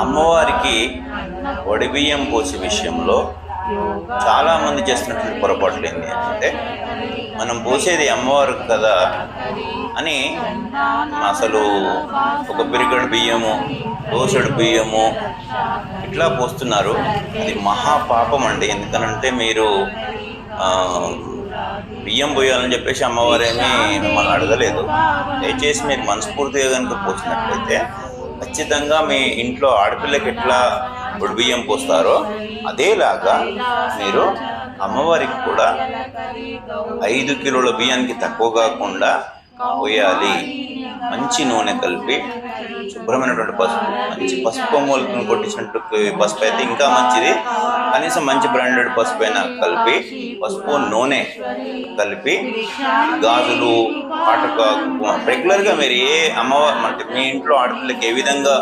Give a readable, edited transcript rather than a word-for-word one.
అమ్మవారికి వడిబియ్యం పోసే విషయంలో చాలామంది చేస్తున్నటువంటి పొరపాట్లు ఏంటి అంటే, మనం పోసేది అమ్మవారికి కదా అని అసలు ఒక పిరిగడు బియ్యము, దోసెడు బియ్యము ఇట్లా పోస్తున్నారు. అది మహాపాపం అండి. ఎందుకనంటే మీరు బియ్యం పోయాలని చెప్పేసి అమ్మవారేమీ మిమ్మల్ని అడగలేదు. దయచేసి మీరు మనస్ఫూర్తిగా కనుక పోసినట్లయితే ఖచ్చితంగా మీ ఇంట్లో ఆడపిల్లకి ఎట్లా ఇప్పుడు బియ్యం పోస్తారో అదేలాగా మీరు అమ్మవారికి కూడా 5 కిలోల బియ్యానికి తక్కువ కాకుండా పోయాలి. మంచి నూనె కలిపి, శుభ్రమైనటువంటి పసుపు, మంచి పసుపు మూలకను కొట్టించినట్టు పసుపు అయితే ఇంకా మంచిది. కనీసం మంచి బ్రాండెడ్ పసుపు అయినా కలిపి, పసుపు నూనె కలిపి, గాజులు, కాటుక రెగ్యులర్గా మీరు ఏ అమ్మవారు అంటే మీ ఇంట్లో ఆడపిల్లకి ఏ విధంగా